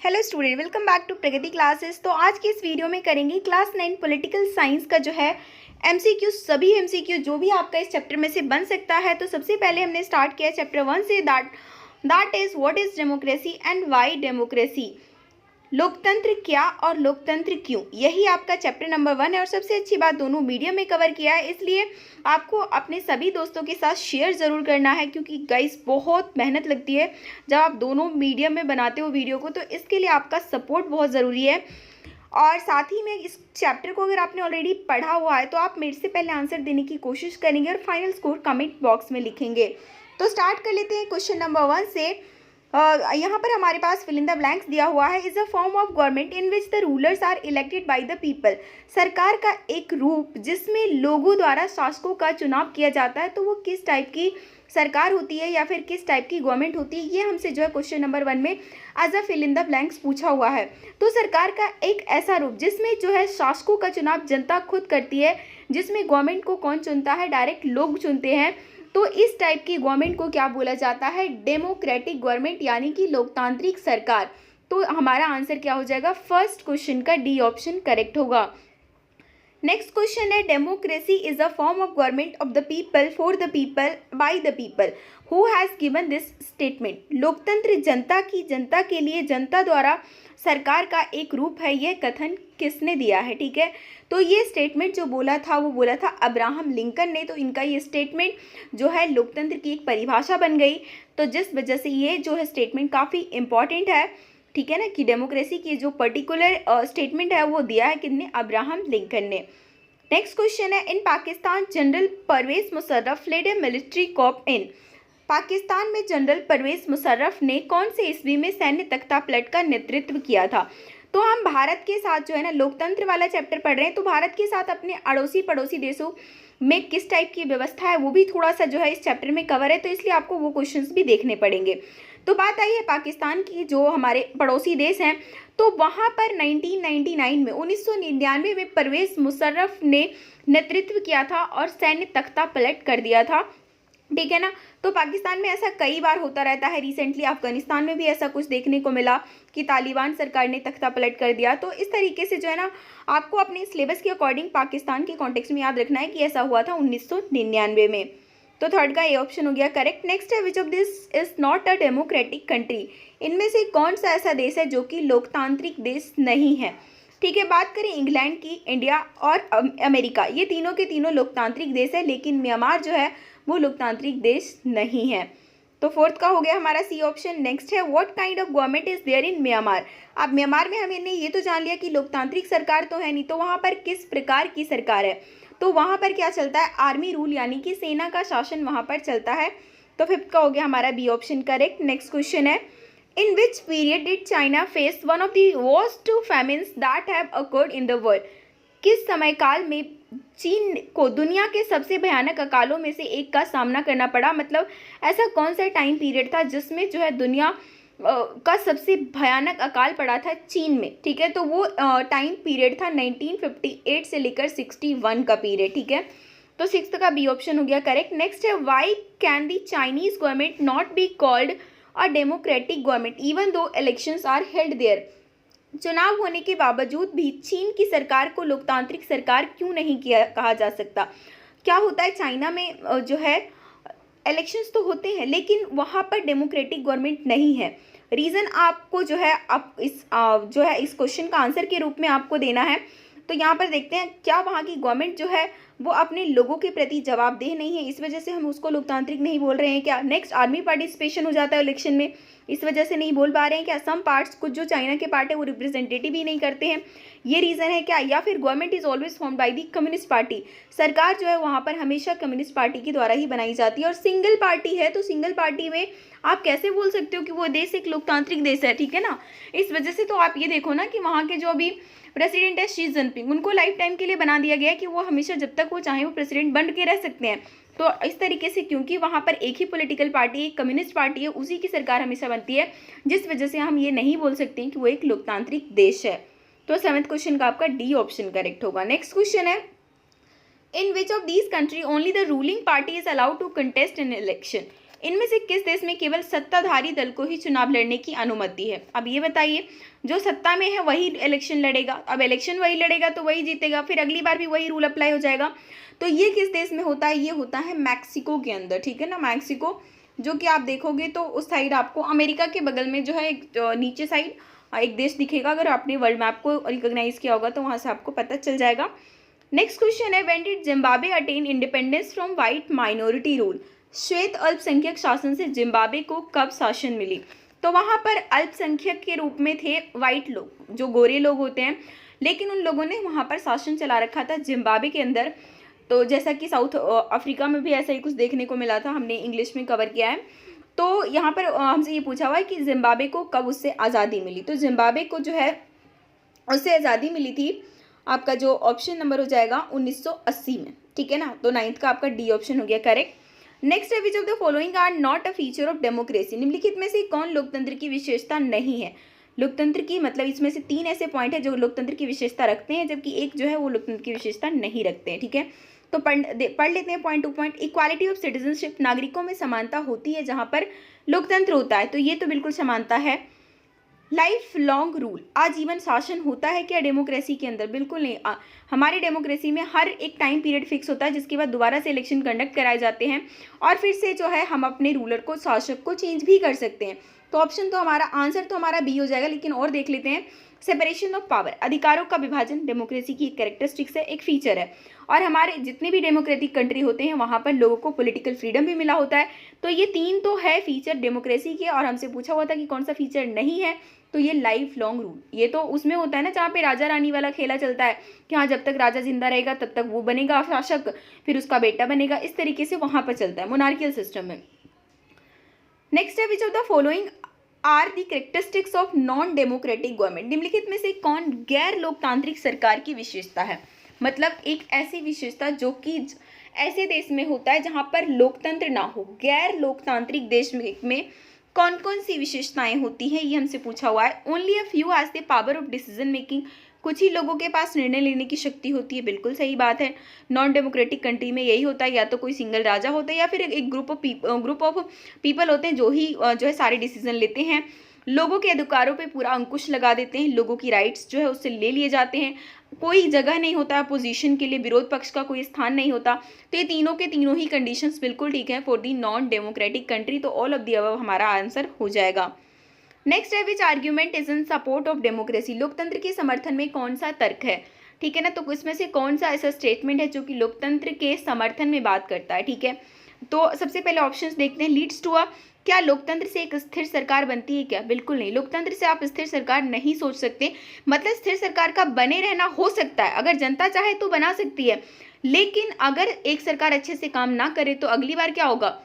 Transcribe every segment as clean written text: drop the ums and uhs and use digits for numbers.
Hello student, welcome back to Pragati classes. तो आज की इस वीडियो में करेंगे क्लास 9 पॉलिटिकल साइंस का जो है एमसीक्यू। सभी एमसीक्यू जो भी आपका इस चैप्टर में से बन सकता है। तो सबसे पहले हमने स्टार्ट किया चैप्टर 1 से, that is what is democracy and why democracy. लोकतंत्र क्या और लोकतंत्र क्यों, यही आपका चैप्टर नंबर 1 है। और सबसे अच्छी बात, दोनों मीडियम में कवर किया है, इसलिए आपको अपने सभी दोस्तों के साथ शेयर ज़रूर करना है, क्योंकि गाइस बहुत मेहनत लगती है जब आप दोनों मीडियम में बनाते हो वीडियो को। तो इसके लिए आपका सपोर्ट बहुत ज़रूरी है। और साथ ही में इस चैप्टर को अगर आपने ऑलरेडी पढ़ा हुआ है तो आप मेरे से पहले आंसर देने की कोशिश करेंगे और फाइनल स्कोर कमेंट बॉक्स में लिखेंगे। तो स्टार्ट कर लेते हैं क्वेश्चन नंबर 1 से। यहाँ पर हमारे पास फिल इन द ब्लैंक्स दिया हुआ है। Is a form of government in which the rulers are elected by the people. सरकार का एक रूप जिसमें लोगों द्वारा शासकों का चुनाव किया जाता है। तो वो किस टाइप की सरकार होती है या फिर किस टाइप की गवर्नमेंट होती है, ये हमसे जो है क्वेश्चन नंबर 1 में as a fill in the blanks पूछा हुआ है। तो सरकार का एक ऐसा रूप जिसमें जो है शासकों का चुनाव जनता खुद करती है, जिसमें गवर्नमेंट को कौन चुनता है, डायरेक्ट लोग चुनते हैं। तो इस टाइप की गवर्नमेंट को क्या बोला जाता है, डेमोक्रेटिक गवर्नमेंट, यानी कि लोकतांत्रिक सरकार। तो हमारा आंसर क्या हो जाएगा, फर्स्ट क्वेश्चन का डी ऑप्शन करेक्ट होगा। नेक्स्ट क्वेश्चन है, democracy is a form of government of the people for the people bye the people. Who has given this statement. लोकतंत्र जनता की, जनता के लिए, जनता द्वारा सरकार का एक रूप है, यह कथन किसने दिया है। ठीक है, तो ये स्टेटमेंट जो बोला था वो बोला था अब्राहम लिंकन ने। तो इनका ये स्टेटमेंट जो है लोकतंत्र की एक परिभाषा बन गई। तो जिस वजह से ये जो है स्टेटमेंट काफ़ी इंपॉर्टेंट है, ठीक है ना, कि डेमोक्रेसी की जो पर्टिकुलर स्टेटमेंट है वो दिया है किसने, अब्राहम लिंकन ने। नेक्स्ट क्वेश्चन है, इन पाकिस्तान जनरल परवेज मुशर्रफ लेड ए मिलिट्री कॉप इन। पाकिस्तान में जनरल परवेज मुशर्रफ ने कौन से ईस्वी में सैन्य तख्तापलट का नेतृत्व किया था। तो हम भारत के साथ जो है ना लोकतंत्र वाला चैप्टर पढ़ रहे हैं, तो भारत के साथ अपने अड़ोसी पड़ोसी देशों में किस टाइप की व्यवस्था है वो भी थोड़ा सा जो है इस चैप्टर में कवर है, तो इसलिए आपको वो क्वेश्चंस भी देखने पड़ेंगे। तो बात आई है पाकिस्तान की, जो हमारे पड़ोसी देश हैं, तो वहाँ पर 1999 में 1999 में परवेज मुशर्रफ ने नेतृत्व किया था और सैन्य तख्ता पलट कर दिया था। ठीक है ना, तो पाकिस्तान में ऐसा कई बार होता रहता है। रिसेंटली अफगानिस्तान में भी ऐसा कुछ देखने को मिला कि तालिबान सरकार ने तख्ता पलट कर दिया। तो इस तरीके से जो है ना आपको अपने सिलेबस के अकॉर्डिंग पाकिस्तान के कॉन्टेक्स्ट में याद रखना है कि ऐसा हुआ था 1999 में। तो थर्ड का ए ऑप्शन हो गया करेक्ट। नेक्स्ट है, which of this is not a democratic country. इनमें से कौन सा ऐसा देश है जो कि लोकतांत्रिक देश नहीं है। ठीक है, बात करें इंग्लैंड की, इंडिया और अमेरिका, ये तीनों के तीनों लोकतांत्रिक देश है, लेकिन म्यांमार जो है वो लोकतांत्रिक देश नहीं है। तो फोर्थ का हो गया हमारा सी ऑप्शन। नेक्स्ट है, what kind of government is there in Myanmar. अब म्यांमार में हमने ये तो जान लिया कि लोकतांत्रिक सरकार तो है नहीं, तो वहाँ पर किस प्रकार की सरकार है। तो वहाँ पर क्या चलता है, आर्मी रूल, यानी कि सेना का शासन वहाँ पर चलता है। तो फिफ्थ का हो गया हमारा B option correct. Next question है, in which period did China face one of the worst famines that have occurred in the world. किस समय काल में चीन को दुनिया के सबसे भयानक अकालों में से एक का सामना करना पड़ा। मतलब ऐसा कौन सा टाइम पीरियड था जिसमें जो है दुनिया का सबसे भयानक अकाल पड़ा था चीन में। ठीक है, तो वो टाइम पीरियड था 1958 से लेकर 61 का पीरियड। ठीक है, तो सिक्स्थ का बी ऑप्शन हो गया करेक्ट। नेक्स्ट है, why can the Chinese government not be called a democratic government even though elections are held there. चुनाव होने के बावजूद भी चीन की सरकार को लोकतांत्रिक सरकार क्यों नहीं किया कहा जा सकता। क्या होता है, चाइना में जो है इलेक्शंस तो होते हैं लेकिन वहाँ पर डेमोक्रेटिक गवर्नमेंट नहीं है। रीज़न आपको जो है आप इस क्वेश्चन का आंसर के रूप में आपको देना है। तो यहाँ पर देखते हैं, क्या वहाँ की गवर्नमेंट जो है वो अपने लोगों के प्रति जवाबदेह नहीं है, इस वजह से हम उसको लोकतांत्रिक नहीं बोल रहे हैं क्या। नेक्स्ट, आर्मी पार्टिसिपेशन हो जाता है इलेक्शन में, इस वजह से नहीं बोल पा रहे हैं क्या। सम पार्ट्स, कुछ जो चाइना के पार्ट है वो रिप्रेजेंटेटिव ही नहीं करते हैं, ये रीज़न है क्या। या फिर government is always formed by the communist party. सरकार जो है वहाँ पर हमेशा कम्युनिस्ट पार्टी के द्वारा ही बनाई जाती है। और सिंगल पार्टी है, तो सिंगल पार्टी में आप कैसे बोल सकते हो कि वो देश एक लोकतांत्रिक देश है। ठीक है ना, इस वजह से तो आप ये देखो ना कि वहाँ के जो अभी प्रेसिडेंट है शी जिनपिंग, उनको लाइफ टाइम के लिए बना दिया गया है कि वो हमेशा जब तक वो चाहें वो प्रेसिडेंट बन के रह सकते हैं। तो इस तरीके से क्योंकि वहाँ पर एक ही पॉलिटिकल पार्टी, एक कम्युनिस्ट पार्टी है, उसी की सरकार हमेशा बनती है, जिस वजह से हम ये नहीं बोल सकते कि वो एक लोकतांत्रिक देश है। तो सेवंथ क्वेश्चन का आपका डी ऑप्शन करेक्ट होगा। नेक्स्ट क्वेश्चन है, in which of these country only the ruling party is allowed to contest in election. इनमें से किस देश में केवल सत्ताधारी दल को ही चुनाव लड़ने की अनुमति है? अब ये बताइए, जो सत्ता में है वही इलेक्शन लड़ेगा, अब इलेक्शन वही लड़ेगा तो वही जीतेगा, फिर अगली बार भी वही रूल अप्लाई हो जाएगा। तो ये किस देश में होता है? ये होता है मैक्सिको के अंदर, ठीक है ना, मैक्सिको, जो कि आप देखोगे तो उस साइड आपको अमेरिका के बगल में जो है एक नीचे साइड एक देश दिखेगा। अगर आपने वर्ल्ड मैप को रिकॉग्नाइज किया होगा तो वहाँ से आपको पता चल जाएगा। नेक्स्ट क्वेश्चन है, when did Zimbabwe attain independence from white minority rule? श्वेत अल्पसंख्यक शासन से जिम्बाब्वे को कब शासन मिली? तो वहाँ पर अल्पसंख्यक के रूप में थे वाइट लोग, जो गोरे लोग होते हैं, लेकिन उन लोगों ने वहाँ पर शासन चला रखा था जिम्बाब्वे के अंदर। तो जैसा कि साउथ अफ्रीका में भी ऐसा ही कुछ देखने को मिला था, हमने इंग्लिश में कवर किया है। तो यहाँ पर हमसे ये पूछा हुआ है कि जिम्बाब्वे को कब उससे आज़ादी मिली? तो जिम्बाब्वे को जो है उससे आज़ादी मिली थी, आपका जो ऑप्शन नंबर हो जाएगा 1980 में, ठीक है ना। तो 9th का आपका डी ऑप्शन हो गया करेक्ट। नेक्स्ट है, which of the following are not a feature of democracy? निम्नलिखित में से कौन लोकतंत्र की विशेषता नहीं है? लोकतंत्र की मतलब इसमें से 3 ऐसे पॉइंट है जो लोकतंत्र की विशेषता रखते हैं, जबकि एक जो है वो लोकतंत्र की विशेषता नहीं रखते हैं, ठीक है। तो पढ़ लेते हैं point two point. Equality of citizenship, नागरिकों में समानता होती है जहाँ पर लोकतंत्र होता है, तो ये तो बिल्कुल समानता है। लाइफ लॉन्ग रूल, आजीवन शासन होता है क्या डेमोक्रेसी के अंदर? बिल्कुल नहीं। हमारी डेमोक्रेसी में हर एक टाइम पीरियड फिक्स होता है, जिसके बाद दोबारा से इलेक्शन कंडक्ट कराए जाते हैं और फिर से जो है हम अपने रूलर को, शासक को चेंज भी कर सकते हैं। तो ऑप्शन तो हमारा आंसर तो हमारा बी हो जाएगा, लेकिन और देख लेते हैं। सेपरेशन ऑफ पावर, अधिकारों का विभाजन डेमोक्रेसी की एक कैरेक्टरिस्टिक्स है, एक फीचर है। और हमारे जितने भी डेमोक्रेटिक कंट्री होते हैं वहाँ पर लोगों को पॉलिटिकल फ्रीडम भी मिला होता है। तो ये 3 तो है फीचर डेमोक्रेसी के। और हमसे पूछा हुआ था कि कौन सा फीचर नहीं है, तो ये लाइफ लॉन्ग रूल, ये तो उसमें होता है ना जहाँ पे राजा रानी वाला खेला चलता है कि हाँ जब तक राजा जिंदा रहेगा तब तक वो बनेगा शासक, फिर उसका बेटा बनेगा, इस तरीके से वहाँ पर चलता है मोनार्कियल सिस्टम में। नेक्स्ट है, which of the following are the characteristics of non democratic government? निम्नलिखित में से कौन गैर लोकतांत्रिक सरकार की विशेषता है? मतलब एक ऐसी विशेषता जो कि ऐसे देश में होता है जहाँ पर लोकतंत्र ना हो, गैर लोकतांत्रिक देश में कौन कौन सी विशेषताएं होती हैं, ये हमसे पूछा हुआ है। Only a few has the power of decision making, कुछ ही लोगों के पास निर्णय लेने की शक्ति होती है, बिल्कुल सही बात है। नॉन डेमोक्रेटिक कंट्री में यही होता है, या तो कोई सिंगल राजा होता है या फिर एक ग्रुप ऑफ पीपल होते हैं जो है सारे डिसीजन लेते हैं, लोगों के अधिकारों पे पूरा अंकुश लगा देते हैं, लोगों की राइट्स जो है उससे ले लिए जाते हैं, कोई जगह नहीं होता अपोजिशन के लिए, विरोध पक्ष का कोई स्थान नहीं होता। तो ये तीनों के तीनों ही कंडीशंस बिल्कुल ठीक है for the non democratic country. तो ऑल ऑफ दी अबव हमारा आंसर हो जाएगा। नेक्स्ट है, which argument is in support of democracy? लोकतंत्र के समर्थन में कौन सा तर्क है, ठीक है ना। तो इसमें से कौन सा ऐसा स्टेटमेंट है जो कि लोकतंत्र के समर्थन में बात करता है, ठीक है। तो सबसे पहले ऑप्शंस देखते हैं। लीड्स टू अ, क्या लोकतंत्र से एक स्थिर सरकार बनती है क्या? बिल्कुल नहीं, लोकतंत्र से आप स्थिर सरकार नहीं सोच सकते। मतलब स्थिर सरकार का बने रहना हो सकता है, अगर जनता चाहे तो बना सकती है, लेकिन अगर एक सरकार अच्छे से काम ना करे तो अगली बार क्या होगा,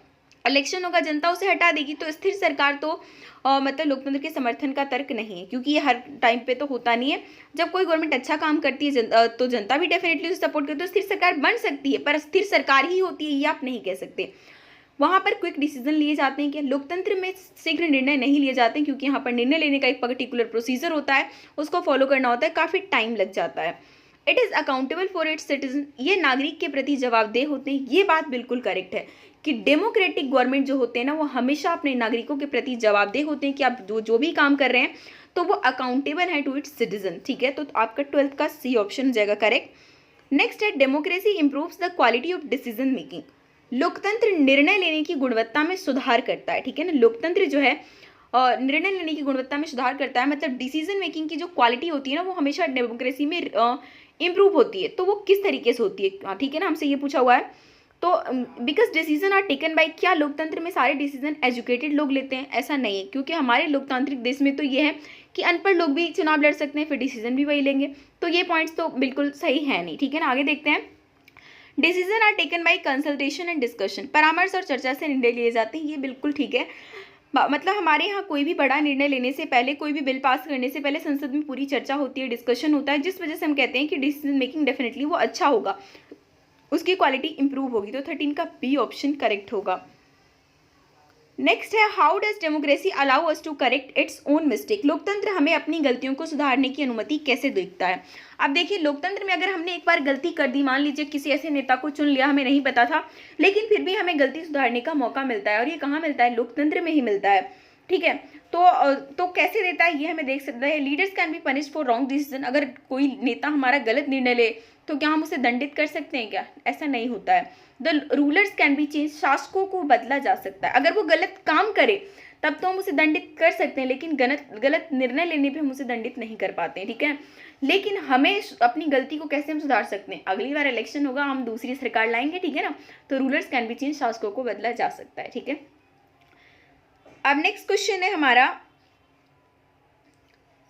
इलेक्शन होगा, जनता उसे हटा देगी। तो स्थिर सरकार तो मतलब लोकतंत्र के समर्थन का तर्क नहीं है, क्योंकि ये हर टाइम पे तो होता नहीं है। जब कोई गवर्नमेंट अच्छा काम करती है तो जनता भी डेफिनेटली उसे सपोर्ट करती है, तो स्थिर सरकार बन सकती है, पर स्थिर सरकार ही होती है ये आप नहीं कह सकते। वहाँ पर क्विक डिसीजन लिए जाते हैं, कि लोकतंत्र में शीघ्र निर्णय नहीं लिए जाते हैं, क्योंकि यहाँ पर निर्णय लेने का एक पर्टिकुलर प्रोसीजर होता है, उसको फॉलो करना होता है, काफ़ी टाइम लग जाता है। It is accountable for its citizen, ये नागरिक के प्रति जवाबदेह होते हैं। ये बात बिल्कुल करेक्ट है कि डेमोक्रेटिक गवर्नमेंट जो होते हैं ना वो हमेशा अपने नागरिकों के प्रति जवाबदेह होते हैं, कि आप जो भी काम कर रहे हैं तो वो अकाउंटेबल है टू इट्स सिटीजन, ठीक है। तो आपका 12th का सी ऑप्शन हो जाएगा करेक्ट। नेक्स्ट है, democracy improves the quality of decision making? लोकतंत्र निर्णय लेने की गुणवत्ता में सुधार करता है, ठीक है ना। लोकतंत्र जो है निर्णय लेने की गुणवत्ता में सुधार करता है, मतलब डिसीजन मेकिंग की जो क्वालिटी होती है ना वो हमेशा डेमोक्रेसी में इम्प्रूव होती है। तो वो किस तरीके से होती है, ठीक है ना, हमसे ये पूछा हुआ है। तो because decision are taken by, क्या लोकतंत्र में सारे डिसीजन एजुकेटेड लोग लेते हैं? ऐसा नहीं है, क्योंकि हमारे लोकतांत्रिक देश में तो ये है कि अनपढ़ लोग भी चुनाव लड़ सकते हैं, फिर डिसीजन भी वही लेंगे। तो ये पॉइंट्स तो बिल्कुल सही है नहीं, ठीक है ना। आगे देखते हैं। Decision are taken by consultation and discussion, परामर्श और चर्चा से निर्णय लिए जाते हैं, ये बिल्कुल ठीक है। मतलब हमारे यहाँ कोई भी बड़ा निर्णय लेने से पहले, कोई भी बिल पास करने से पहले संसद में पूरी चर्चा होती है, डिस्कशन होता है, जिस वजह से हम कहते हैं कि डिसीजन मेकिंग डेफिनेटली वो अच्छा होगा, उसकी क्वालिटी इंप्रूव होगी। तो 13 का बी ऑप्शन करेक्ट होगा। नेक्स्ट है how does democracy allow us to correct its own mistake. लोकतंत्र हमें अपनी गलतियों को सुधारने की अनुमति कैसे देता है। अब देखिए, लोकतंत्र में अगर हमने एक बार गलती कर दी, मान लीजिए किसी ऐसे नेता को चुन लिया, हमें नहीं पता था, लेकिन फिर भी हमें गलती सुधारने का मौका मिलता है, और ये कहाँ मिलता है, लोकतंत्र में ही मिलता है। ठीक है, तो कैसे देता है ये हमें देख सकते हैं। Leaders can be punished for wrong decision. अगर कोई नेता हमारा गलत निर्णय ले तो क्या हम उसे दंडित कर सकते हैं क्या? ऐसा नहीं होता है। The rulers can be change. शासकों को बदला जा सकता है। अगर वो गलत काम करे तब तो हम उसे दंडित कर सकते हैं, लेकिन गलत निर्णय लेने पे हम उसे दंडित नहीं कर पाते हैं। ठीक है, लेकिन हमें अपनी गलती को कैसे हम सुधार सकते हैं, अगली बार इलेक्शन होगा, हम दूसरी सरकार लाएंगे, ठीक है ना, तो रूलर्स कैन बी चेंज, शासकों को बदला जा सकता है। ठीक है, अब नेक्स्ट क्वेश्चन है हमारा,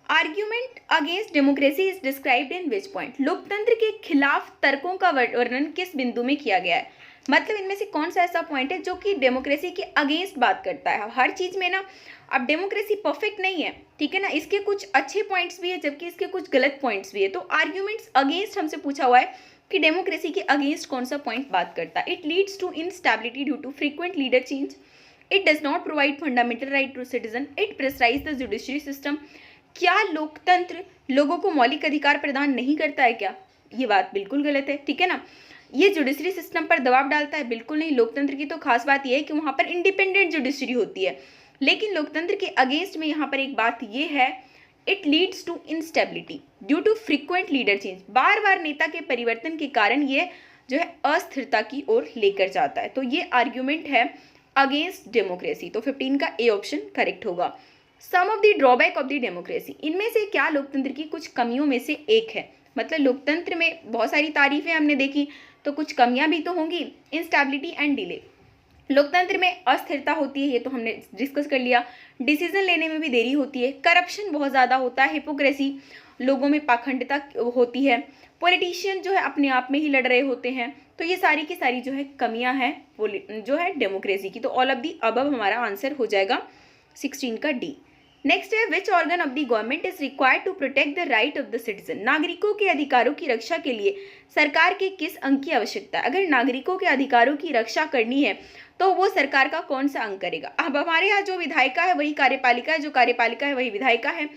argument against democracy is described in which point. लोकतंत्र के खिलाफ तर्कों का वर्णन किस बिंदु में किया गया है। मतलब इनमें से कौन सा ऐसा पॉइंट है जो कि डेमोक्रेसी के अगेंस्ट बात करता है। हर चीज में ना, अब डेमोक्रेसी परफेक्ट नहीं है, ठीक है ना, इसके कुछ अच्छे पॉइंट्स भी है जबकि इसके कुछ गलत पॉइंट्स भी है। तो आर्ग्यूमेंट्स अगेंस्ट हमसे पूछा हुआ है कि डेमोक्रेसी के अगेंस्ट कौन सा पॉइंट बात करता है। It leads to instability due to frequent leader change. It does not provide fundamental right to citizen. It pressurise the judiciary system. क्या लोकतंत्र लोगों को मौलिक अधिकार प्रदान नहीं करता है क्या? ये बात बिल्कुल गलत है। ठीक है ना, ये जुडिशरी सिस्टम पर दबाव डालता है? बिल्कुल नहीं। लोकतंत्र की तो खास बात यह है कि वहाँ पर इंडिपेंडेंट जुडिशरी होती है। लेकिन लोकतंत्र के अगेंस्ट में यहाँ पर एक बात ये है, it leads to instability due to frequent leader change. बार बार नेता के परिवर्तन के कारण ये जो है अस्थिरता की ओर लेकर जाता है। तो ये आर्ग्यूमेंट है अगेंस्ट डेमोक्रेसी। तो 15 का ए ऑप्शन करेक्ट होगा। Some of the drawback of the democracy. इनमें से क्या लोकतंत्र की कुछ कमियों में से एक है। मतलब लोकतंत्र में बहुत सारी तारीफें हमने देखी, तो कुछ कमियां भी तो होंगी। Instability and delay. लोकतंत्र में अस्थिरता होती है, ये तो हमने डिस्कस कर लिया। डिसीजन लेने में भी देरी होती है। करप्शन बहुत ज़्यादा होता है। हिपोक्रेसी, लोगों में पाखंडता होती है। पॉलिटिशियन जो है अपने आप में ही लड़ रहे होते हैं। तो ये सारी की सारी जो है कमियां हैं जो है डेमोक्रेसी की। तो ऑल ऑफ दी अबव हमारा आंसर हो जाएगा 16 का डी। नेक्स्ट है, which organ of the government is required to protect the right of the citizen. नागरिकों के अधिकारों की रक्षा के लिए सरकार के किस अंग की आवश्यकता है। अगर नागरिकों के अधिकारों की रक्षा करनी है तो वो सरकार का कौन सा अंग करेगा। अब हमारे यहाँ जो विधायिका है वही कार्यपालिका है, जो कार्यपालिका है वही विधायिका है।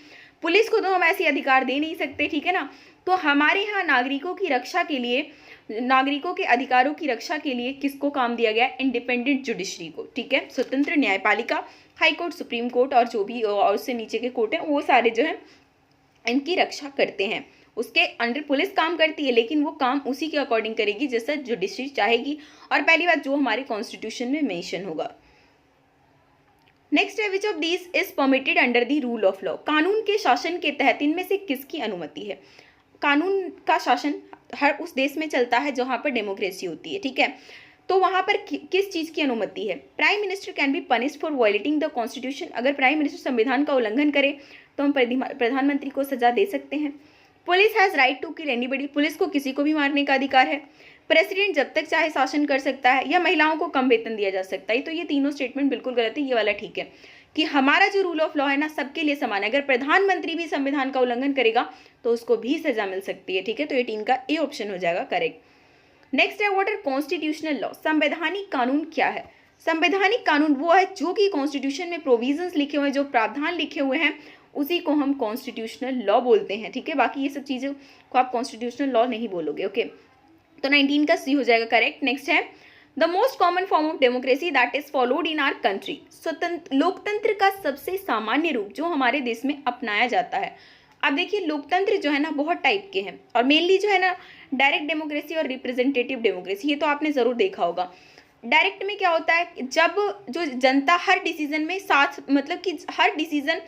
पुलिस को तो हम ऐसे अधिकार दे नहीं सकते, ठीक है ना। तो हमारे यहाँ नागरिकों की रक्षा के लिए, नागरिकों के अधिकारों की रक्षा के लिए किसको काम दिया गया है, इंडिपेंडेंट जुडिशरी को। ठीक है, स्वतंत्र न्यायपालिका, हाई कोर्ट, सुप्रीम कोर्ट और जो भी और उससे नीचे के कोर्ट हैं वो सारे जो है इनकी रक्षा करते हैं। उसके अंडर पुलिस काम करती है, लेकिन वो काम उसी के अकॉर्डिंग करेगी जैसा जुडिशरी चाहेगी, और पहली बात जो हमारे कॉन्स्टिट्यूशन में मेंशन होगा। नेक्स्ट है, which of these is permitted under the rule of law. कानून के शासन के तहत इनमें से किसकी अनुमति है। कानून का शासन हर उस देश में चलता है जहाँ पर डेमोक्रेसी होती है, ठीक है। तो वहाँ पर किस चीज़ की अनुमति है। Prime minister can be punished for violating the constitution. अगर प्राइम मिनिस्टर संविधान का उल्लंघन करे तो हम प्रधानमंत्री को सजा दे सकते हैं। Police has right to kill anybody. Police को किसी को भी मारने का अधिकार है। प्रेसिडेंट जब तक चाहे शासन कर सकता है, या महिलाओं को कम वेतन दिया जा सकता है। तो ये तीनों स्टेटमेंट बिल्कुल गलत है। ये वाला ठीक है कि हमारा जो रूल ऑफ लॉ है ना सबके लिए समान है। अगर प्रधानमंत्री भी संविधान का उल्लंघन करेगा तो उसको भी सजा मिल सकती है, ठीक है। तो 18 का ए ऑप्शन हो जाएगा करेक्ट। नेक्स्ट है, व्हाट आर कॉन्स्टिट्यूशनल लॉ। संवैधानिक कानून क्या है। संवैधानिक कानून वो है जो कि कॉन्स्टिट्यूशन में प्रोविजंस लिखे हुए हैं, जो प्रावधान लिखे हुए हैं, उसी को हम कॉन्स्टिट्यूशनल लॉ बोलते हैं, ठीक है। बाकी ये सब चीज़ों को आप कॉन्स्टिट्यूशनल लॉ नहीं बोलोगे, ओके। तो 19 का सी हो जाएगा करेक्ट। नेक्स्ट है, the most common form of democracy that is followed in our country. स्वतंत्र लोकतंत्र का सबसे सामान्य रूप जो हमारे देश में अपनाया जाता है। अब देखिए, लोकतंत्र जो है ना बहुत टाइप के हैं, और मेनली जो है ना डायरेक्ट डेमोक्रेसी और रिप्रेजेंटेटिव डेमोक्रेसी, ये तो आपने ज़रूर देखा होगा। डायरेक्ट में क्या होता है, जब जो जनता हर डिसीजन में साथ, मतलब कि हर डिसीजन,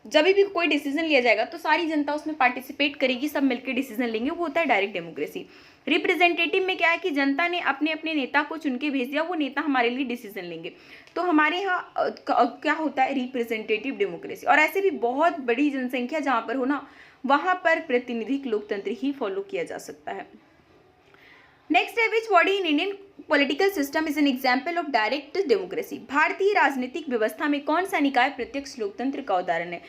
जब भी कोई डिसीजन लिया जाएगा तो सारी जनता उसमें पार्टिसिपेट करेगी, सब मिलकर डिसीजन लेंगे, वो होता है डायरेक्ट डेमोक्रेसी। रिप्रेजेंटेटिव में क्या है कि जनता ने अपने अपने नेता को चुन के भेज दिया, वो नेता हमारे लिए डिसीजन लेंगे। तो हमारे यहाँ क्या होता है, रिप्रेजेंटेटिव डेमोक्रेसी। और ऐसे भी बहुत बड़ी जनसंख्या जहाँ पर हो ना, वहाँ पर प्रातिनिधिक लोकतंत्र ही फॉलो किया जा सकता है। नेक्स्ट है, which body in Indian political system is an example of direct democracy. भारतीय राजनीतिक व्यवस्था में कौन सा निकाय प्रत्यक्ष लोकतंत्र का उदाहरण है।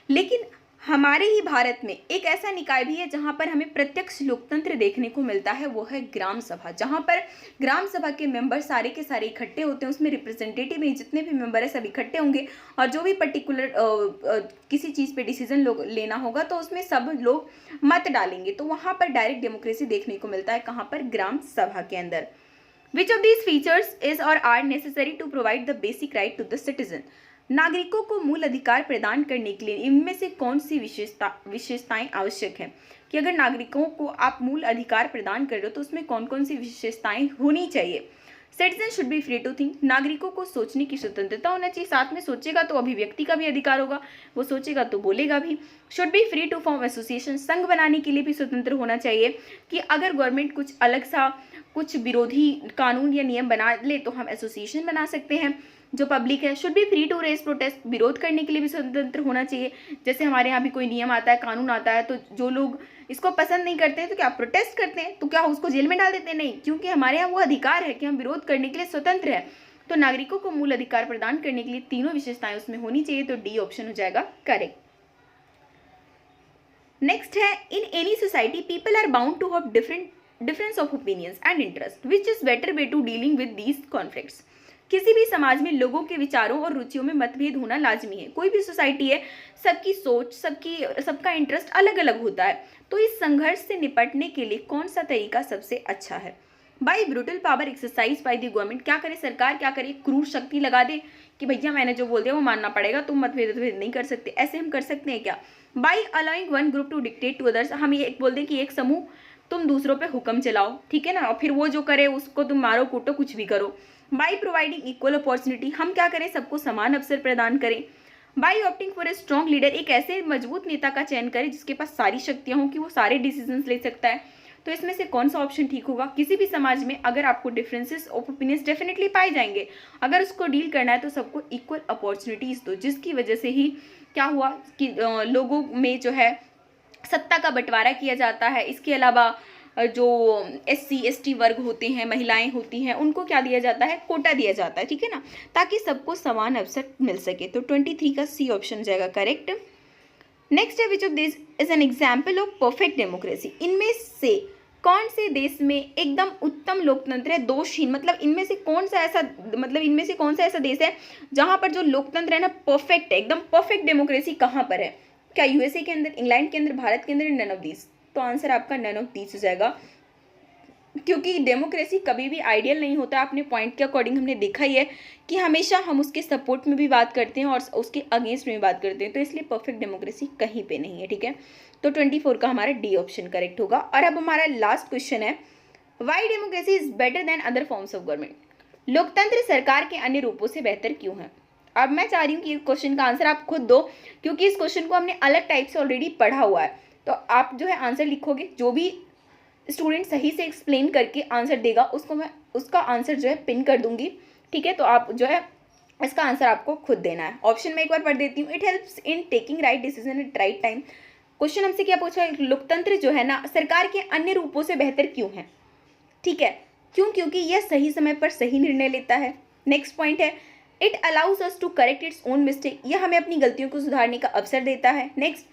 लेकिन हमारे ही भारत में एक ऐसा निकाय भी है जहां पर हमें प्रत्यक्ष लोकतंत्र देखने को मिलता है, वो है ग्राम सभा। जहां पर ग्राम सभा के मेंबर सारे के सारे इकट्ठे होते हैं, उसमें रिप्रेजेंटेटिव में जितने भी मेंबर है सब इकट्ठे होंगे और जो भी पर्टिकुलर किसी चीज़ पे डिसीजन लेना होगा तो उसमें सब लोग मत डालेंगे। तो वहाँ पर डायरेक्ट डेमोक्रेसी देखने को मिलता है, कहाँ पर? ग्राम सभा के अंदर। Which of these features is or are necessary to provide the basic right to the citizen? नागरिकों को मूल अधिकार प्रदान करने के लिए इनमें से कौन सी विशेषताएं आवश्यक हैं? कि अगर नागरिकों को आप मूल अधिकार प्रदान कर रहे हो तो उसमें कौन कौन सी विशेषताएं होनी चाहिए? Citizen should be free to think, नागरिकों को सोचने की स्वतंत्रता होना चाहिए, साथ में सोचेगा तो अभिव्यक्ति का भी अधिकार होगा, वो सोचेगा तो बोलेगा भी। Should be free to form association, संघ बनाने के लिए भी स्वतंत्र होना चाहिए कि अगर गवर्नमेंट कुछ अलग सा कुछ विरोधी कानून या नियम बना ले तो हम एसोसिएशन बना सकते हैं। जो पब्लिक है should be free to raise protest, विरोध करने के लिए भी स्वतंत्र होना चाहिए। जैसे हमारे यहाँ भी कोई नियम आता है, कानून आता है, तो जो लोग इसको पसंद नहीं करते हैं तो क्या प्रोटेस्ट करते हैं, तो क्या उसको जेल में डाल देते हैं? नहीं, क्योंकि हमारे यहाँ वो अधिकार है कि हम विरोध करने के लिए स्वतंत्र है। तो नागरिकों को मूल अधिकार प्रदान करने के लिए तीनों विशेषताएं उसमें होनी चाहिए, तो डी ऑप्शन हो जाएगा करेक्ट। नेक्स्ट है, in any society people are bound to have difference of opinions and interest which is better way to dealing with these conflicts. किसी भी समाज में लोगों के विचारों और रुचियों में मतभेद होना लाजमी है। कोई भी सोसाइटी है, सबकी सोच, सबका इंटरेस्ट अलग अलग होता है, तो इस संघर्ष से निपटने के लिए कौन सा तरीका सबसे अच्छा है? By brutal power exercise by the government, क्या करे सरकार, क्या करे? क्रूर शक्ति लगा दे कि भैया मैंने जो बोल दिया वो मानना पड़ेगा, तुम मतभेद नहीं कर सकते, ऐसे हम कर सकते हैं क्या? By allowing one group to dictate to others, हम ये बोल दें कि एक समूह तुम दूसरों पे हुक्म चलाओ, ठीक है ना, और फिर वो जो करे उसको तुम मारो कूटो कुछ भी करो। बाई प्रोवाइडिंग इक्वल अपॉर्चुनिटी, हम क्या करें, सबको समान अवसर प्रदान करें। By opting for a strong leader, एक ऐसे मजबूत नेता का चयन करें जिसके पास सारी शक्तियां हों कि वो सारे डिसीजंस ले सकता है। तो इसमें से कौन सा ऑप्शन ठीक होगा? किसी भी समाज में अगर आपको डिफरेंसेस ऑफ ओपिनियंस डेफिनेटली पाए जाएंगे, अगर उसको डील करना है तो सबको इक्वल अपॉर्चुनिटीज दो, जिसकी वजह से ही क्या हुआ कि लोगों में जो है सत्ता का बंटवारा किया जाता है। इसके अलावा जो SC ST वर्ग होते हैं, महिलाएं होती हैं, उनको क्या दिया जाता है? कोटा दिया जाता है, ठीक है ना, ताकि सबको समान अवसर मिल सके। तो 23 का C ऑप्शन जाएगा करेक्ट। नेक्स्ट है, which of this is an example of perfect democracy, इनमें से कौन से देश में एकदम उत्तम लोकतंत्र है, दोषहीन, मतलब इनमें से कौन सा ऐसा देश है जहां पर जो लोकतंत्र है ना परफेक्ट है, एकदम परफेक्ट डेमोक्रेसी कहाँ पर है? क्या USA के अंदर, इंग्लैंड के अंदर, भारत के अंदर, नन ऑफ दीज? तो आंसर आपका नन ऑफ दीज हो जाएगा, क्योंकि डेमोक्रेसी कभी भी आइडियल नहीं होता। अपने पॉइंट के अकॉर्डिंग हमने देखा ही है कि हमेशा हम उसके सपोर्ट में भी बात करते हैं और उसके अगेंस्ट में भी बात करते हैं, तो इसलिए परफेक्ट डेमोक्रेसी कहीं पे नहीं है, ठीक है। तो 24 का हमारा डी ऑप्शन करेक्ट होगा। और अब हमारा लास्ट क्वेश्चन है, Y democracy is better than other forms of government, लोकतंत्र सरकार के अन्य रूपों से बेहतर क्यों है? अब मैं चाह रही हूँ कि इस क्वेश्चन का आंसर आप खुद दो, क्योंकि इस क्वेश्चन को हमने अलग टाइप से ऑलरेडी पढ़ा हुआ है। तो आप जो है आंसर लिखोगे, जो भी स्टूडेंट सही से एक्सप्लेन करके आंसर देगा उसको मैं उसका आंसर जो है पिन कर दूंगी, ठीक है। तो आप जो है इसका आंसर आपको खुद देना है। ऑप्शन में एक बार पढ़ देती हूँ, it helps in taking right decision at right time. Question हमसे क्या पूछा है, लोकतंत्र जो है ना सरकार के अन्य रूपों से बेहतर क्यों है, ठीक है, क्यों? क्योंकि यह सही समय पर सही निर्णय लेता है। नेक्स्ट पॉइंट है, it allows us to correct its own mistake, यह हमें अपनी गलतियों को सुधारने का अवसर देता है। Next,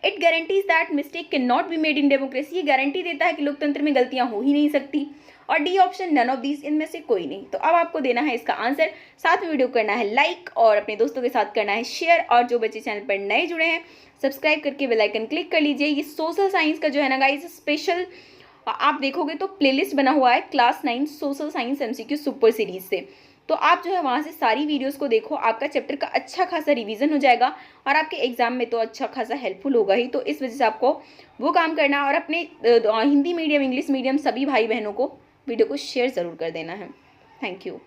it guarantees that mistake can not be made in democracy, ये गारंटी देता है कि लोकतंत्र में गलतियां हो ही नहीं सकती। और D option none of these, इनमें से कोई नहीं। तो अब आपको देना है इसका आंसर, साथ में वीडियो करना है लाइक और अपने दोस्तों के साथ करना है शेयर, और जो बच्चे चैनल पर नए जुड़े हैं सब्सक्राइब करके बेल आइकन क्लिक कर लीजिए। ये सोशल साइंस का जो है ना गाइस स्पेशल आप देखोगे तो प्लेलिस्ट बना हुआ है class 9 social science MCQ super series से, तो आप जो है वहाँ से सारी वीडियोस को देखो, आपका चैप्टर का अच्छा खासा रिवीजन हो जाएगा और आपके एग्जाम में तो अच्छा खासा हेल्पफुल होगा ही। तो इस वजह से आपको वो काम करना और अपने हिंदी मीडियम इंग्लिश मीडियम सभी भाई बहनों को वीडियो को शेयर ज़रूर कर देना है। Thank you.